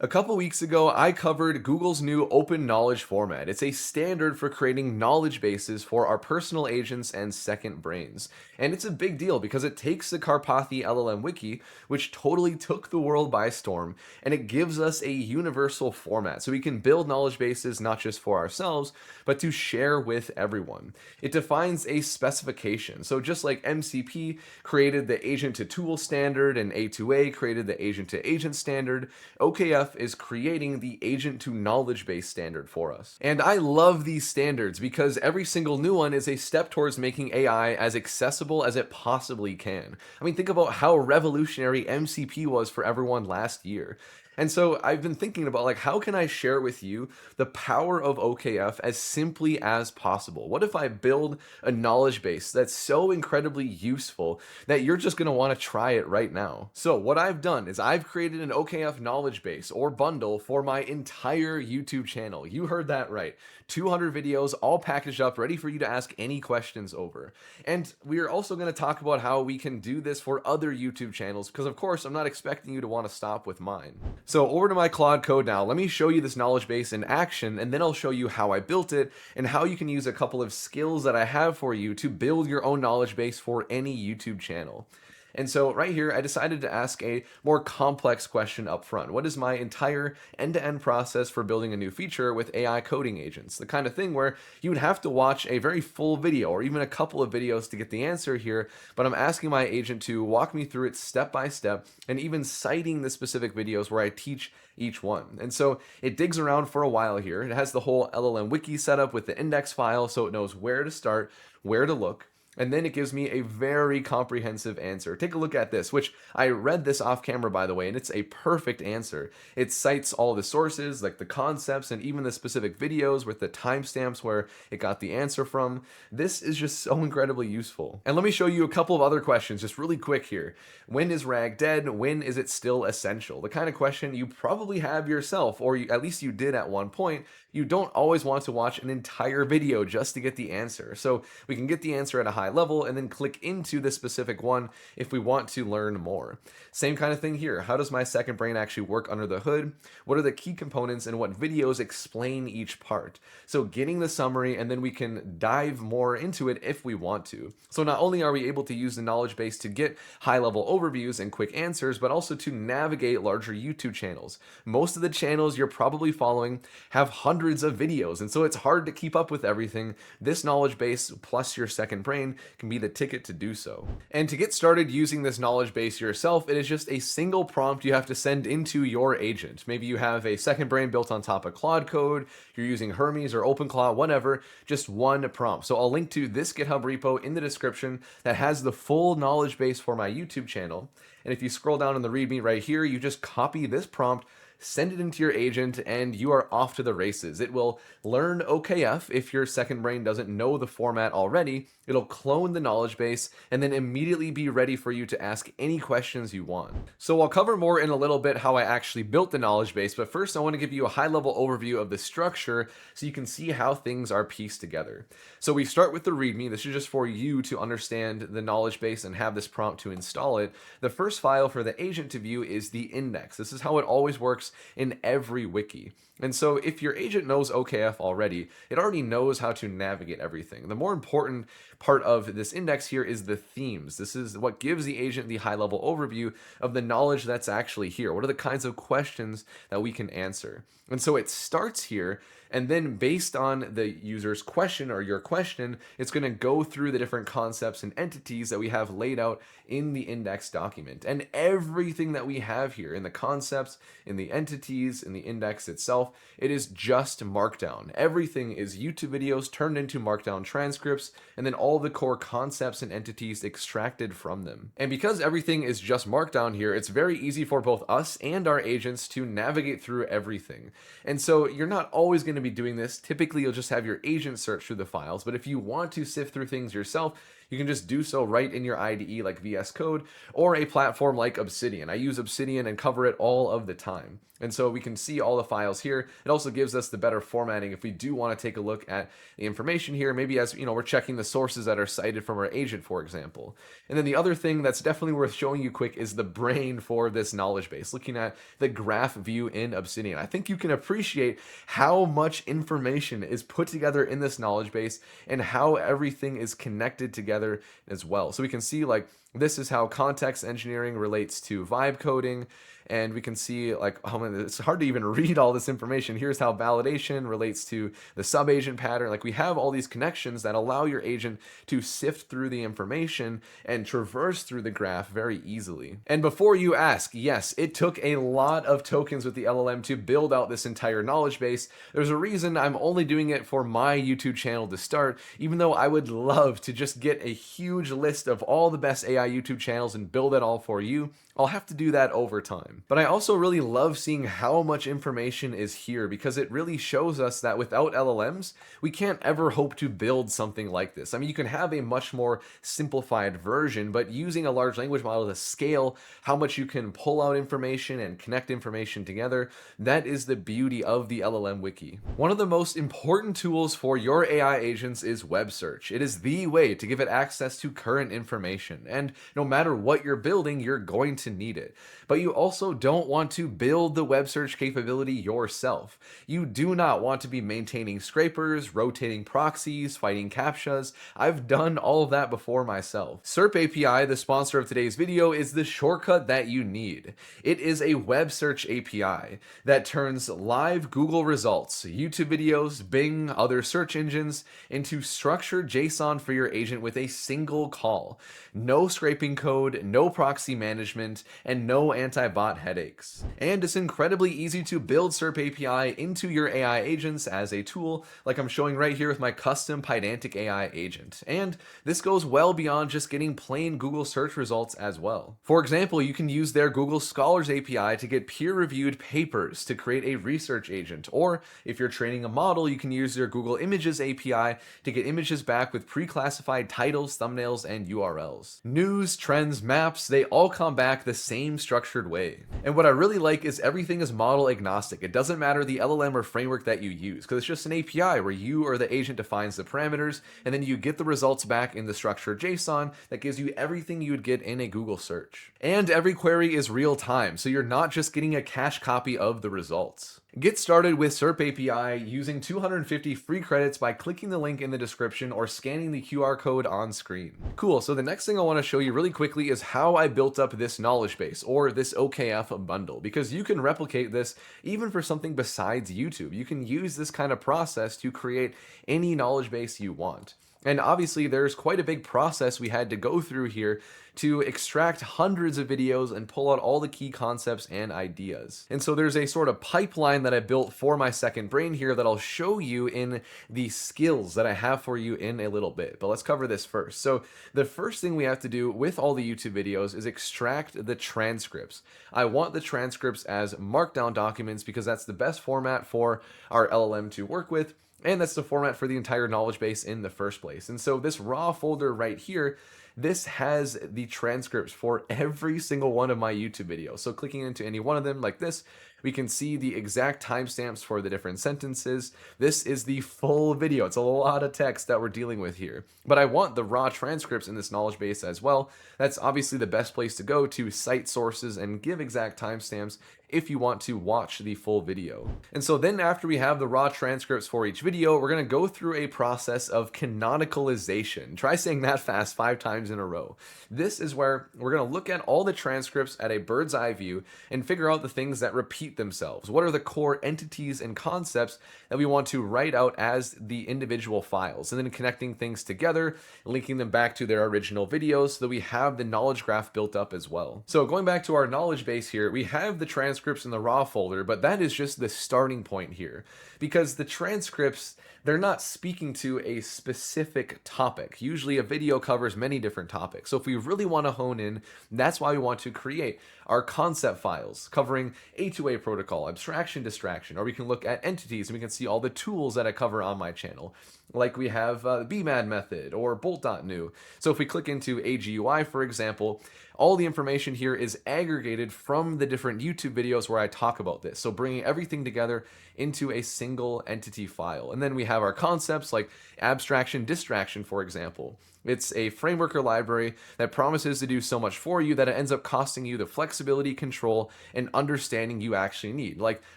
A couple weeks ago, I covered Google's new open knowledge format. It's a standard for creating knowledge bases for our personal agents and second brains. And it's a big deal because it takes the Karpathy LLM wiki, which totally took the world by storm, and it gives us a universal format so we can build knowledge bases not just for ourselves, but to share with everyone. It defines a specification. So just like MCP created the agent to tool standard and A2A created the agent to agent standard, OKF is creating the agent to knowledge base standard for us. And I love these standards because every single new one is a step towards making AI as accessible as it possibly can. I mean, think about how revolutionary MCP was for everyone last year. And so I've been thinking about like how can I share with you the power of OKF as simply as possible? What if I build a knowledge base that's so incredibly useful that you're just going to want to try it right now? So what I've done is I've created an OKF knowledge base or bundle for my entire YouTube channel. You heard that right. 200 videos all packaged up ready for you to ask any questions over. And we are also going to talk about how we can do this for other YouTube channels because of course I'm not expecting you to want to stop with mine. So over to my Claude Code now. Let me show you this knowledge base in action, and then I'll show you how I built it and how you can use a couple of skills that I have for you to build your own knowledge base for any YouTube channel. And so right here, I decided to ask a more complex question up front. What is my entire end-to-end process for building a new feature with AI coding agents? The kind of thing where you would have to watch a very full video or even a couple of videos to get the answer here, but I'm asking my agent to walk me through it step by step and even citing the specific videos where I teach each one. And so it digs around for a while here. It has the whole LLM wiki set up with the index file so it knows where to start, where to look. And then it gives me a very comprehensive answer. Take a look at this, which I read this off camera, by the way, and it's a perfect answer. It cites all the sources, like the concepts, and even the specific videos with the timestamps where it got the answer from. This is just so incredibly useful. And let me show you a couple of other questions, just really quick here. When is RAG dead? When is it still essential? The kind of question you probably have yourself, or at least you did at one point. You don't always want to watch an entire video just to get the answer. So we can get the answer at a high level and then click into the specific one if we want to learn more. Same kind of thing here. How does my second brain actually work under the hood? What are the key components and what videos explain each part? So getting the summary, and then we can dive more into it if we want to. So not only are we able to use the knowledge base to get high level overviews and quick answers, but also to navigate larger YouTube channels. Most of the channels you're probably following have hundreds of videos, and so it's hard to keep up with everything. This knowledge base plus your second brain can be the ticket to do so. And to get started using this knowledge base yourself, it is just a single prompt you have to send into your agent. Maybe you have a second brain built on top of Claude Code, you're using Hermes or OpenClaw, whatever, just one prompt. So I'll link to this GitHub repo in the description that has the full knowledge base for my YouTube channel. And if you scroll down in the README right here, you just copy this prompt, send it into your agent, and you are off to the races. It will learn OKF if your second brain doesn't know the format already. It'll clone the knowledge base and then immediately be ready for you to ask any questions you want. So I'll cover more in a little bit how I actually built the knowledge base, but first I want to give you a high-level overview of the structure so you can see how things are pieced together. So we start with the README. This is just for you to understand the knowledge base and have this prompt to install it. The first file for the agent to view is the index. This is how it always works in every wiki. And so if your agent knows OKF already, it already knows how to navigate everything. The more important part of this index here is the themes. This is what gives the agent the high-level overview of the knowledge that's actually here. What are the kinds of questions that we can answer? And so it starts here, and then based on the user's question or your question, it's going to go through the different concepts and entities that we have laid out in the index document. And everything that we have here in the concepts, in the entities, in the index itself, it is just markdown. Everything is YouTube videos turned into markdown transcripts, and then all the core concepts and entities extracted from them. And because everything is just markdown here, it's very easy for both us and our agents to navigate through everything. And so you're not always going to be doing this. Typically, you'll just have your agent search through the files, but if you want to sift through things yourself, you can just do so right in your IDE like VS Code or a platform like Obsidian. I use Obsidian and cover it all of the time. And so we can see all the files here. It also gives us the better formatting if we do want to take a look at the information here, maybe as we're checking the sources that are cited from our agent, for example. And then the other thing that's definitely worth showing you quick is the brain for this knowledge base, looking at the graph view in Obsidian. I think you can appreciate how much information is put together in this knowledge base and how everything is connected together as well. So we can see like this is how context engineering relates to vibe coding. And we can see like it's hard to even read all this information. Here's how validation relates to the sub-agent pattern. Like we have all these connections that allow your agent to sift through the information and traverse through the graph very easily. And before you ask, yes, it took a lot of tokens with the LLM to build out this entire knowledge base. There's a reason I'm only doing it for my YouTube channel to start, even though I would love to just get a huge list of all the best AI YouTube channels and build it all for you. I'll have to do that over time. But I also really love seeing how much information is here because it really shows us that without LLMs, we can't ever hope to build something like this. I mean, you can have a much more simplified version, but using a large language model to scale how much you can pull out information and connect information together, that is the beauty of the LLM wiki. One of the most important tools for your AI agents is web search. It is the way to give it access to current information. And no matter what you're building, you're going to need it. But you also don't want to build the web search capability yourself. You do not want to be maintaining scrapers, rotating proxies, fighting CAPTCHAs. I've done all of that before myself. SerpAPI, the sponsor of today's video, is the shortcut that you need. It is a web search API that turns live Google results, YouTube videos, Bing, other search engines, into structured JSON for your agent with a single call. No scraping code, no proxy management, and no anti-bot headaches. And it's incredibly easy to build SerpAPI into your AI agents as a tool, like I'm showing right here with my custom Pydantic AI agent. And this goes well beyond just getting plain Google search results as well. For example, you can use their Google Scholars API to get peer-reviewed papers to create a research agent. Or if you're training a model, you can use their Google Images API to get images back with pre-classified titles, thumbnails, and URLs. News, trends, maps, they all come back the same structured way. And what I really like is everything is model agnostic. It doesn't matter the LLM or framework that you use, because it's just an API where you or the agent defines the parameters, and then you get the results back in the structured JSON that gives you everything you would get in a Google search. And every query is real time, so you're not just getting a cache copy of the results. Get started with SerpAPI using 250 free credits by clicking the link in the description or scanning the QR code on screen. Cool, so the next thing I want to show you really quickly is how I built up this knowledge base, or this OKF bundle, because you can replicate this even for something besides YouTube. You can use this kind of process to create any knowledge base you want. And obviously there's quite a big process we had to go through here to extract hundreds of videos and pull out all the key concepts and ideas. And so there's a sort of pipeline that I built for my second brain here that I'll show you in the skills that I have for you in a little bit. But let's cover this first. So the first thing we have to do with all the YouTube videos is extract the transcripts. I want the transcripts as markdown documents because that's the best format for our LLM to work with. And that's the format for the entire knowledge base in the first place. And so this raw folder right here, this has the transcripts for every single one of my YouTube videos. So clicking into any one of them like this, we can see the exact timestamps for the different sentences. This is the full video. It's a lot of text that we're dealing with here. But I want the raw transcripts in this knowledge base as well. That's obviously the best place to go to cite sources and give exact timestamps if you want to watch the full video. And so then after we have the raw transcripts for each video, we're going to go through a process of canonicalization. Try saying that fast 5 times in a row. This is where we're going to look at all the transcripts at a bird's eye view and figure out the things that repeat themselves. What are the core entities and concepts that we want to write out as the individual files, and then connecting things together, linking them back to their original videos so that we have the knowledge graph built up as well. So going back to our knowledge base here, we have the transcripts transcripts in the raw folder, but that is just the starting point here. Because the transcripts, they're not speaking to a specific topic. Usually a video covers many different topics. So if we really want to hone in, that's why we want to create our concept files covering A2A protocol, abstraction, distraction, or we can look at entities and we can see all the tools that I cover on my channel. Like we have the BMAD method or bolt.new. So if we click into AGUI, for example, all the information here is aggregated from the different YouTube videos where I talk about this. So bringing everything together into a single entity file. And then we have our concepts like abstraction, distraction, for example. It's a framework or library that promises to do so much for you that it ends up costing you the flexibility, control, and understanding you actually need. Like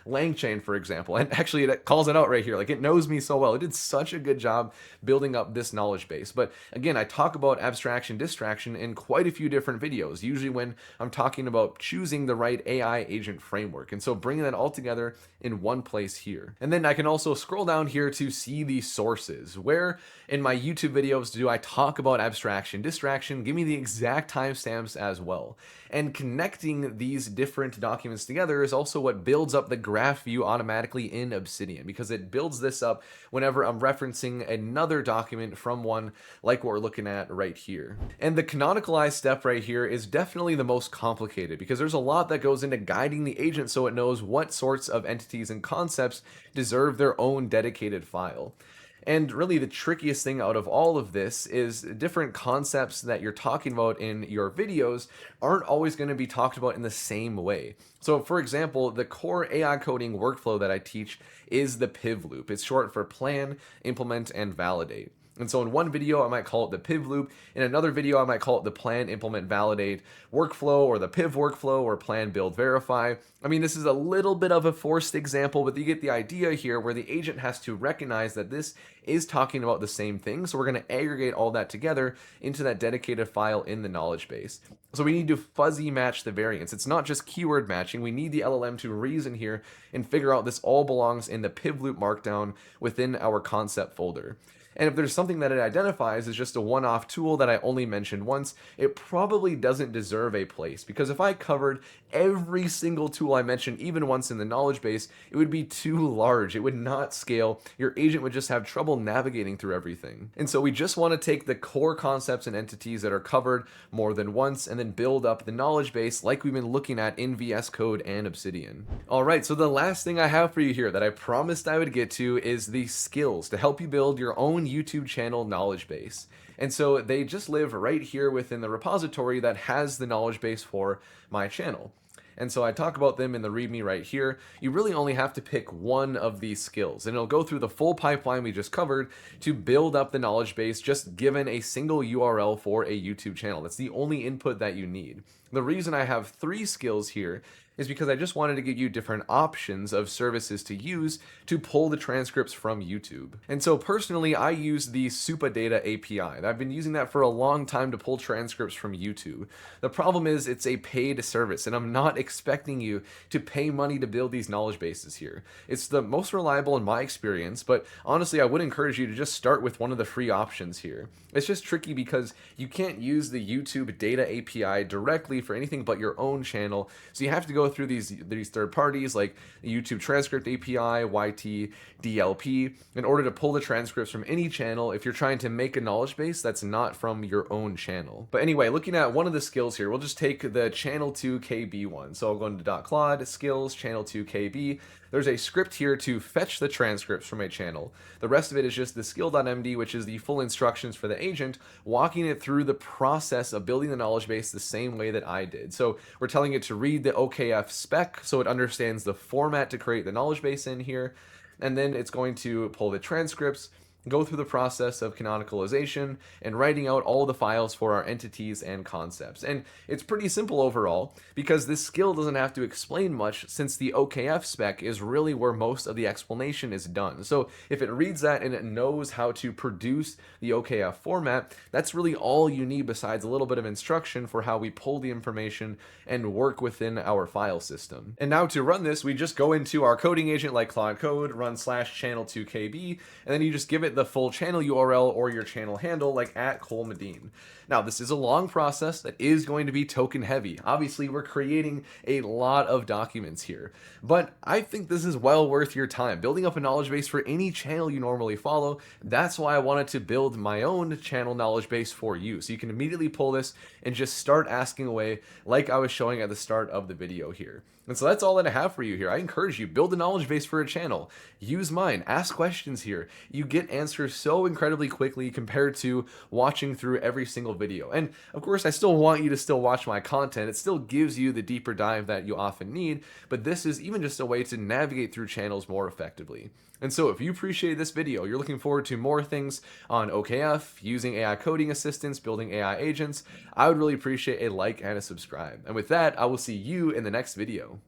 LangChain, for example. And actually, it calls it out right here. Like, it knows me so well. It did such a good job building up this knowledge base. But again, I talk about abstraction, distraction in quite a few different videos, usually when I'm talking about choosing the right AI agent framework. And so bringing that all together in one place here. And then I can also scroll down here to see the sources. Where in my YouTube videos do I talk about abstraction, distraction? Give me the exact timestamps as well. And connecting these different documents together is also what builds up the graph view automatically in Obsidian, because it builds this up whenever I'm referencing another document from one like what we're looking at right here. And the canonicalize step right here is definitely the most complicated, because there's a lot that goes into guiding the agent so it knows what sorts of entities and concepts deserve their own dedicated file. And really the trickiest thing out of all of this is different concepts that you're talking about in your videos aren't always going to be talked about in the same way. So for example, the core AI coding workflow that I teach is the PIV loop. It's short for plan, implement, and validate. And so in one video, I might call it the PIV loop. In another video, I might call it the plan, implement, validate workflow, or the PIV workflow, or plan, build, verify. I mean, this is a little bit of a forced example, but you get the idea here where the agent has to recognize that this is talking about the same thing. So we're going to aggregate all that together into that dedicated file in the knowledge base. So we need to fuzzy match the variants. It's not just keyword matching. We need the LLM to reason here and figure out this all belongs in the PIV loop markdown within our concept folder. And if there's something that it identifies as just a one-off tool that I only mentioned once, it probably doesn't deserve a place. Because if I covered every single tool I mentioned even once in the knowledge base, it would be too large. It would not scale. Your agent would just have trouble navigating through everything. And so we just want to take the core concepts and entities that are covered more than once and then build up the knowledge base like we've been looking at in VS Code and Obsidian. All right, so the last thing I have for you here that I promised I would get to is the skills to help you build your own YouTube channel knowledge base. And so they just live right here within the repository that has the knowledge base for my channel. And so I talk about them in the README right here. You really only have to pick one of these skills, and it'll go through the full pipeline we just covered to build up the knowledge base just given a single URL for a YouTube channel. That's the only input that you need. The reason I have 3 skills here is because I just wanted to give you different options of services to use to pull the transcripts from YouTube. And so personally, I use the SerpAPI API. I've been using that for a long time to pull transcripts from YouTube. The problem is it's a paid service, and I'm not expecting you to pay money to build these knowledge bases here. It's the most reliable in my experience, but honestly, I would encourage you to just start with one of the free options here. It's just tricky because you can't use the YouTube data API directly for anything but your own channel, so you have to go through these third parties like the YouTube Transcript API, YT, DLP, in order to pull the transcripts from any channel if you're trying to make a knowledge base that's not from your own channel. But anyway, looking at one of the skills here, we'll just take the channel 2 KB one. So I'll go into .claude, skills, channel 2 KB. There's a script here to fetch the transcripts from a channel. The rest of it is just the skill.md, which is the full instructions for the agent, walking it through the process of building the knowledge base the same way that I did. So we're telling it to read the OKF spec so it understands the format to create the knowledge base in here, and then it's going to pull the transcripts, go through the process of canonicalization, and writing out all the files for our entities and concepts. And it's pretty simple overall, because this skill doesn't have to explain much, since the OKF spec is really where most of the explanation is done. So if it reads that and it knows how to produce the OKF format, that's really all you need besides a little bit of instruction for how we pull the information and work within our file system. And now to run this, we just go into our coding agent like Claude Code, run /channel2kb, and then you just give it it the full channel URL or your channel handle, like @ColeMedine. Now, this is a long process that is going to be token heavy. Obviously, we're creating a lot of documents here, but I think this is well worth your time. Building up a knowledge base for any channel you normally follow, that's why I wanted to build my own channel knowledge base for you. So you can immediately pull this and just start asking away like I was showing at the start of the video here. And so that's all that I have for you here. I encourage you, build a knowledge base for a channel. Use mine. Ask questions here. You get answers so incredibly quickly compared to watching through every single video. And of course, I still want you to still watch my content. It still gives you the deeper dive that you often need, but this is even just a way to navigate through channels more effectively. And so if you appreciate this video, you're looking forward to more things on OKF, using AI coding assistants, building AI agents, I would really appreciate a like and a subscribe. And with that, I will see you in the next video.